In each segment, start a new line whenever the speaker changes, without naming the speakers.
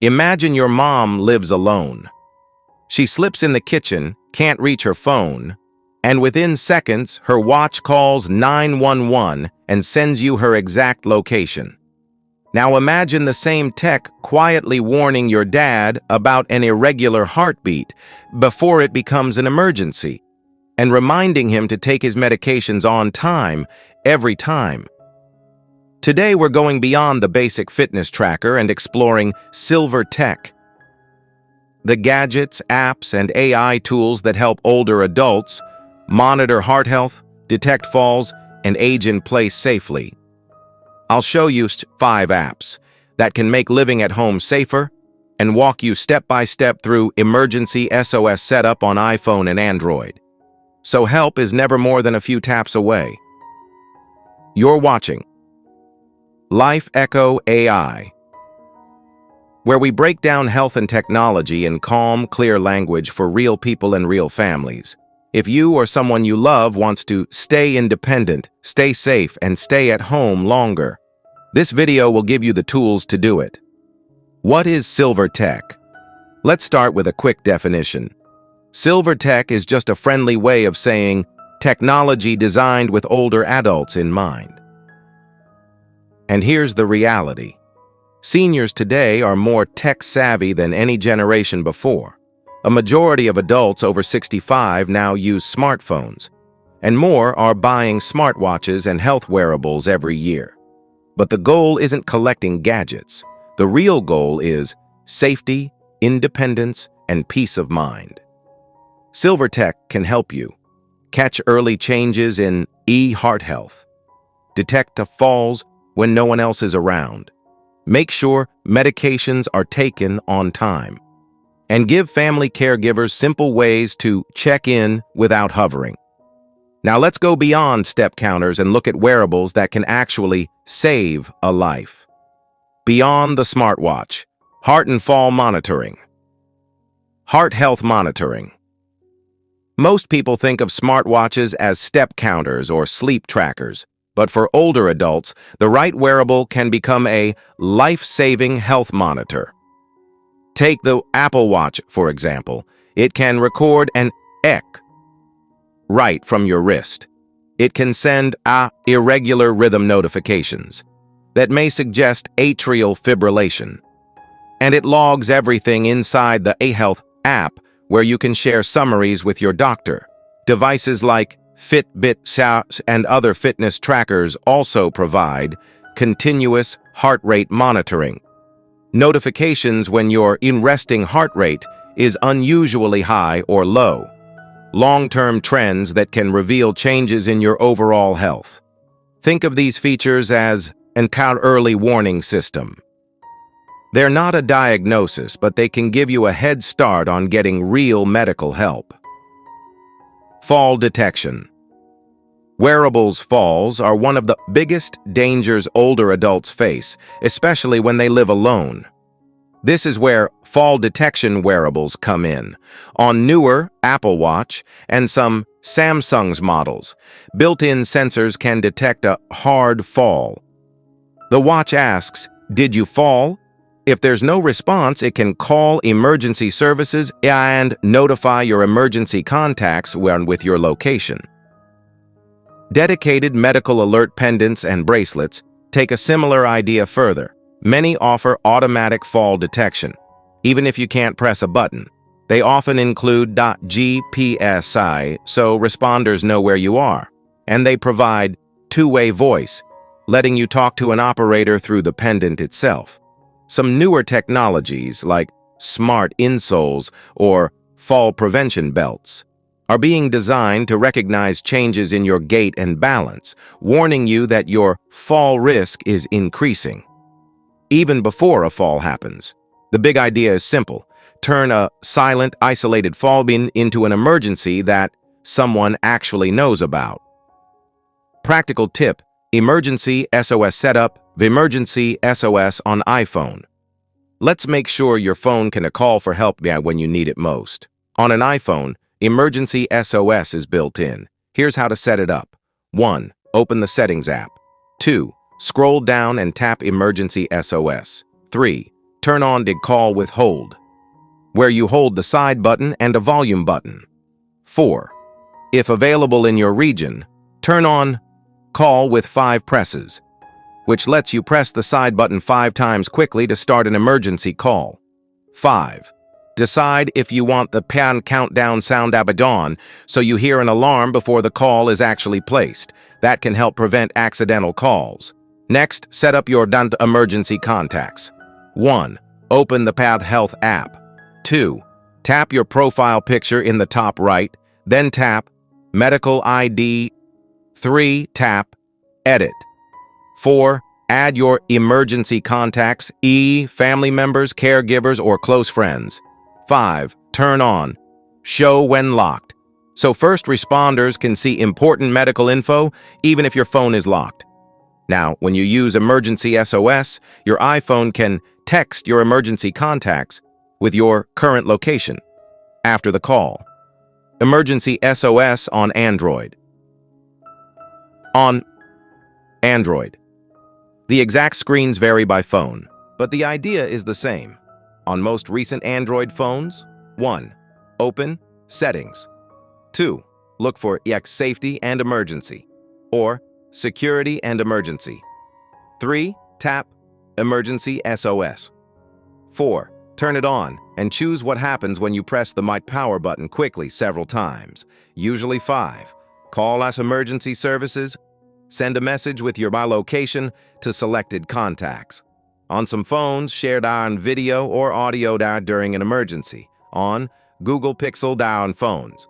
Imagine your mom lives alone. She slips in the kitchen, can't reach her phone, and within seconds, her watch calls 911 and sends you her exact location. Now imagine the same tech quietly warning your dad about an irregular heartbeat before it becomes an emergency, and reminding him to take his medications on time, every time. Today we're going beyond the basic fitness tracker and exploring silver tech. The gadgets, apps, and AI tools that help older adults monitor heart health, detect falls, and age in place safely. I'll show you 5 apps that can make living at home safer and walk you step by step through Emergency SOS setup on iPhone and Android. So help is never more than a few taps away. You're watching Life Echo AI, where we break down health and technology in calm, clear language for real people and real families. If you or someone you love wants to stay independent, stay safe, and stay at home longer, this video will give you the tools to do it. What is silver tech? Let's start with a quick definition. Silver tech is just a friendly way of saying technology designed with older adults in mind. And here's the reality. Seniors today are more tech-savvy than any generation before. A majority of adults over 65 now use smartphones, and more are buying smartwatches and health wearables every year. But the goal isn't collecting gadgets. The real goal is safety, independence, and peace of mind. Silver tech can help you catch early changes in heart health, detect falls when no one else is around, make sure medications are taken on time, and give family caregivers simple ways to check in without hovering. Now let's go beyond step counters and look at wearables that can actually save a life. Beyond the smartwatch, heart and fall monitoring. Heart health monitoring. Most people think of smartwatches as step counters or sleep trackers, but for older adults, the right wearable can become a life-saving health monitor. Take the Apple Watch, for example. It can record an ECG right from your wrist. It can send irregular rhythm notifications that may suggest atrial fibrillation. And it logs everything inside the eHealth app, where you can share summaries with your doctor. Devices like Fitbit and other fitness trackers also provide continuous heart rate monitoring. Notifications when your resting heart rate is unusually high or low. Long-term trends that can reveal changes in your overall health. Think of these features as an early warning system. They're not a diagnosis, but they can give you a head start on getting real medical help. Fall detection. Wearables falls are one of the biggest dangers older adults face, especially when they live alone. This is where fall detection wearables come in. On newer Apple Watch and some Samsung's models, built-in sensors can detect a hard fall. The watch asks, "Did you fall?" If there's no response, it can call emergency services and notify your emergency contacts with your location. Dedicated medical alert pendants and bracelets take a similar idea further. Many offer automatic fall detection. Even if you can't press a button, they often include GPS so responders know where you are. And they provide two-way voice, letting you talk to an operator through the pendant itself. Some newer technologies, like smart insoles or fall prevention belts, are being designed to recognize changes in your gait and balance, warning you that your fall risk is increasing. Even before a fall happens, the big idea is simple. Turn a silent, isolated fall into an emergency that someone actually knows about. Practical tip: Emergency SOS setup, Emergency SOS on iPhone. Let's make sure your phone can call for help when you need it most. On an iPhone, Emergency SOS is built in. Here's how to set it up. 1. Open the Settings app. 2. Scroll down and tap Emergency SOS. 3. turn on the call with hold, where you hold the side button and a volume button. 4. If available in your region, turn on call with 5 presses, which lets you press the side button 5 times quickly to start an emergency call. 5. Decide if you want the pan countdown sound abaddon so you hear an alarm before the call is actually placed. That can help prevent accidental calls. Next, set up your emergency contacts. 1. Open the Pad Health app. 2. Tap your profile picture in the top right, then tap Medical ID. 3. Tap Edit. 4. Add your emergency contacts, family members, caregivers, or close friends. 5. Turn on Show when locked, so first responders can see important medical info even if your phone is locked. Now, when you use Emergency SOS, your iPhone can text your emergency contacts with your current location after the call. Emergency SOS on Android. On Android, the exact screens vary by phone, but the idea is the same. On most recent Android phones, 1. Open Settings. 2. Look for Safety and Emergency, or Security and Emergency. 3. Tap Emergency SOS. 4. Turn it on and choose what happens when you press the My Power button quickly several times, usually 5. Call us emergency services. Send a message with your location to selected contacts. On some phones, share down video or audio down during an emergency. On Google Pixel down phones.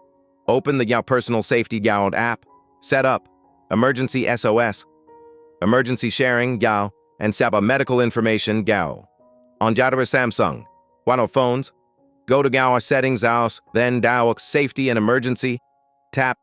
Open the Personal Safety down app. Set up Emergency SOS, Emergency Sharing and set up medical information On Samsung, one phones, go to Settings house, then Safety and Emergency. Tap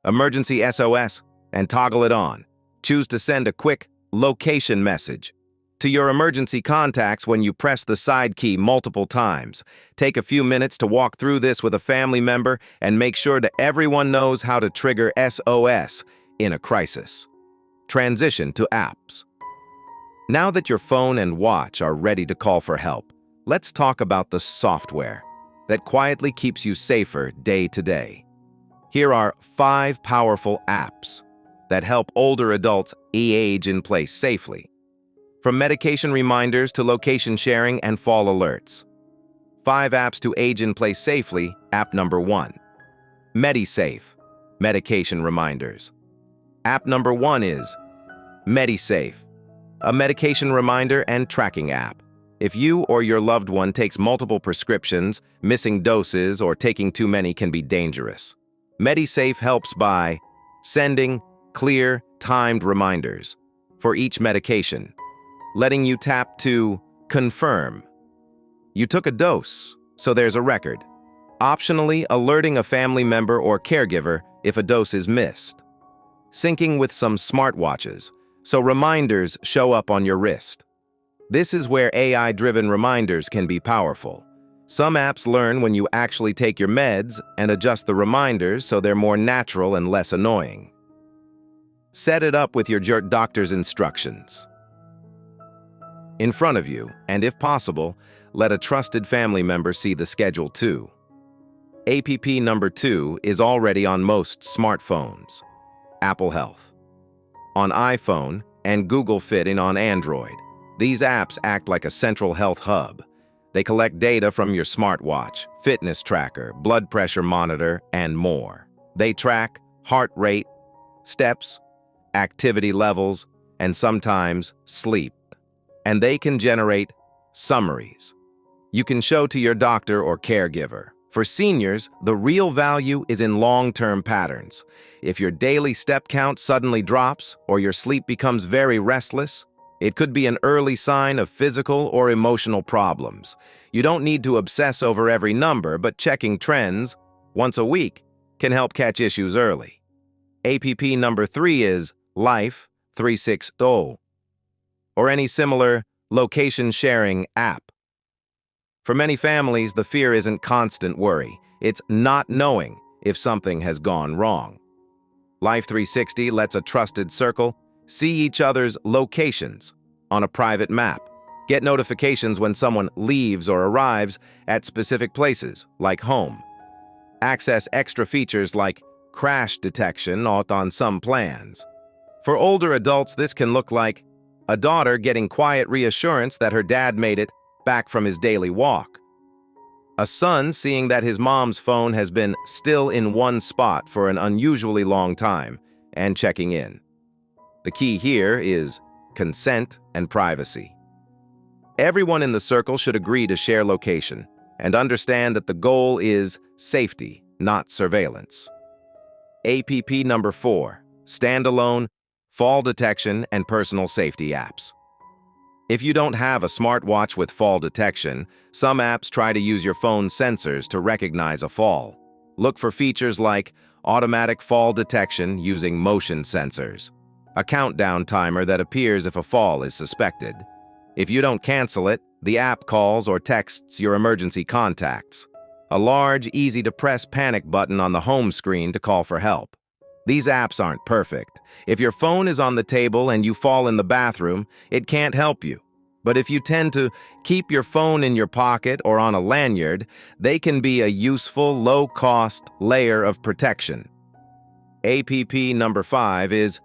Emergency SOS and toggle it on. Choose to send a quick location message to your emergency contacts when you press the side key multiple times. Take a few minutes to walk through this with a family member and make sure that everyone knows how to trigger SOS in a crisis. Transition to apps. Now that your phone and watch are ready to call for help, let's talk about the software that quietly keeps you safer day to day. Here are 5 powerful apps that help older adults age in place safely. From medication reminders to location sharing and fall alerts. 5 apps to age in place safely. App number 1. MediSafe, medication reminders. App number 1 is MediSafe, a medication reminder and tracking app. If you or your loved one takes multiple prescriptions, missing doses, or taking too many can be dangerous. MediSafe helps by sending clear, timed reminders for each medication, letting you tap to confirm you took a dose, so there's a record. Optionally, alerting a family member or caregiver if a dose is missed. Syncing with some smartwatches, so reminders show up on your wrist. This is where AI-driven reminders can be powerful. Some apps learn when you actually take your meds and adjust the reminders so they're more natural and less annoying. Set it up with your doctor's instructions in front of you, and if possible, let a trusted family member see the schedule too. App number 2 is already on most smartphones. Apple Health on iPhone and Google Fit on Android. These apps act like a central health hub. They collect data from your smartwatch, fitness tracker, blood pressure monitor, and more. They track heart rate, steps, activity levels, and sometimes sleep. And they can generate summaries you can show to your doctor or caregiver. For seniors, the real value is in long-term patterns. If your daily step count suddenly drops or your sleep becomes very restless, it could be an early sign of physical or emotional problems. You don't need to obsess over every number, but checking trends once a week can help catch issues early. App number 3 is Life 360, or any similar location-sharing app. For many families, the fear isn't constant worry. It's not knowing if something has gone wrong. Life 360 lets a trusted circle see each other's locations on a private map. Get notifications when someone leaves or arrives at specific places, like home. Access extra features like crash detection on some plans. For older adults, this can look like a daughter getting quiet reassurance that her dad made it back from his daily walk. A son seeing that his mom's phone has been still in one spot for an unusually long time and checking in. The key here is consent and privacy. Everyone in the circle should agree to share location and understand that the goal is safety, not surveillance. APP number 4, standalone, fall detection and personal safety apps. If you don't have a smartwatch with fall detection, some apps try to use your phone's sensors to recognize a fall. Look for features like automatic fall detection using motion sensors, a countdown timer that appears if a fall is suspected. If you don't cancel it, the app calls or texts your emergency contacts. A large, easy-to-press panic button on the home screen to call for help. These apps aren't perfect. If your phone is on the table and you fall in the bathroom, it can't help you. But if you tend to keep your phone in your pocket or on a lanyard, they can be a useful, low-cost layer of protection. APP number 5 is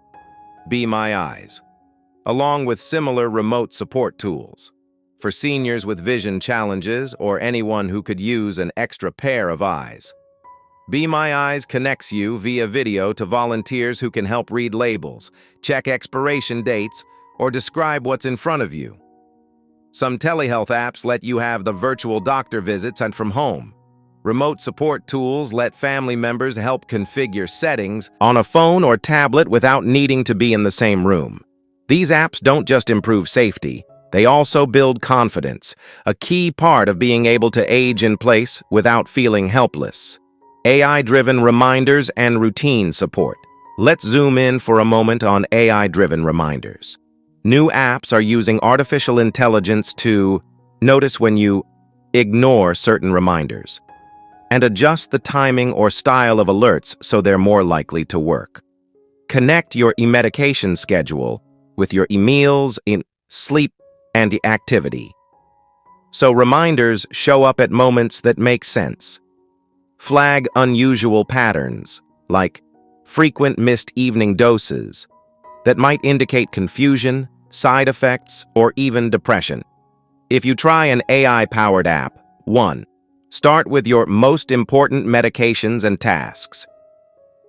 Be My Eyes, along with similar remote support tools for seniors with vision challenges or anyone who could use an extra pair of eyes. Be My Eyes connects you via video to volunteers who can help read labels, check expiration dates, or describe what's in front of you. Some telehealth apps let you have the virtual doctor visits and from home. Remote support tools let family members help configure settings on a phone or tablet without needing to be in the same room. These apps don't just improve safety, they also build confidence, a key part of being able to age in place without feeling helpless. AI-driven reminders and routine support. Let's zoom in for a moment on AI-driven reminders. New apps are using artificial intelligence to notice when you ignore certain reminders and adjust the timing or style of alerts so they're more likely to work. Connect your medication schedule with your meals, sleep, and activity, so reminders show up at moments that make sense. Flag unusual patterns, like frequent missed evening doses, that might indicate confusion, side effects, or even depression. If you try an AI-powered app, 1. Start with your most important medications and tasks.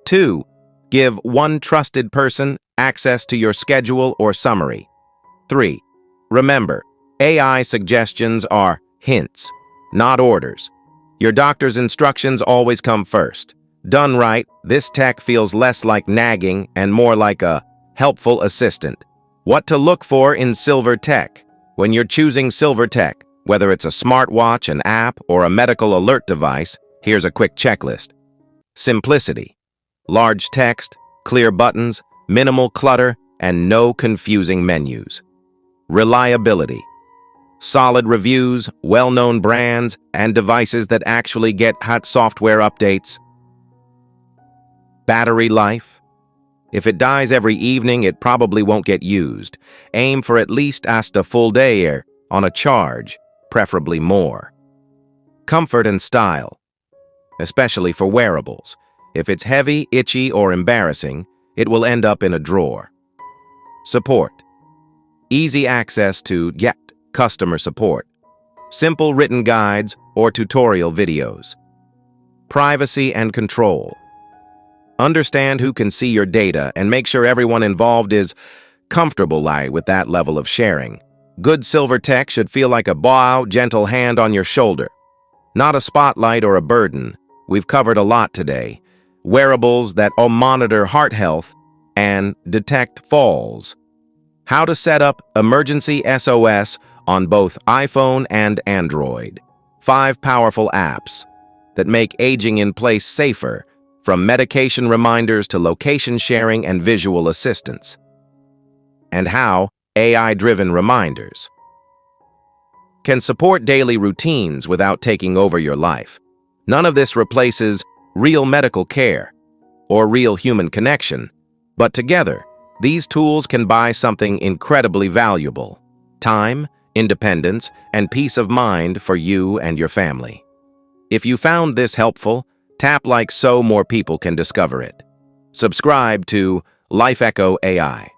2. Give one trusted person access to your schedule or summary. 3. Remember, AI suggestions are hints, not orders. Your doctor's instructions always come first. Done right, this tech feels less like nagging and more like a helpful assistant. What to look for in silver tech? When you're choosing silver tech, whether it's a smartwatch, an app, or a medical alert device, here's a quick checklist. Simplicity. Large text, clear buttons, minimal clutter, and no confusing menus. Reliability. Solid reviews, well-known brands, and devices that actually get hot software updates. Battery life. If it dies every evening, it probably won't get used. Aim for at least a full day on a charge, preferably more. Comfort and style, especially for wearables. If it's heavy, itchy, or embarrassing, it will end up in a drawer. Support. Easy access to customer support, simple written guides or tutorial videos. Privacy and control. Understand who can see your data and make sure everyone involved is comfortable with that level of sharing. Good silver tech should feel like a gentle hand on your shoulder, not a spotlight or a burden. We've covered a lot today. Wearables that monitor heart health and detect falls. How to set up Emergency SOS on both iPhone and Android. 5 powerful apps that make aging in place safer, from medication reminders to location sharing and visual assistance. And how AI-driven reminders can support daily routines without taking over your life. None of this replaces real medical care or real human connection, but together, these tools can buy something incredibly valuable: time independence, and peace of mind for you and your family. If you found this helpful, tap like so more people can discover it. Subscribe to Life Echo AI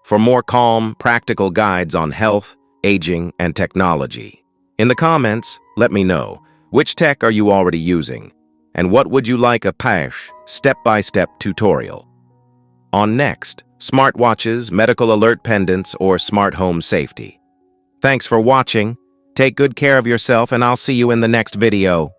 for more calm, practical guides on health, aging, and technology. In the comments, let me know, which tech are you already using, and what would you like a step-by-step tutorial on next? Smartwatches, medical alert pendants, or smart home safety. Thanks for watching. Take good care of yourself, and I'll see you in the next video.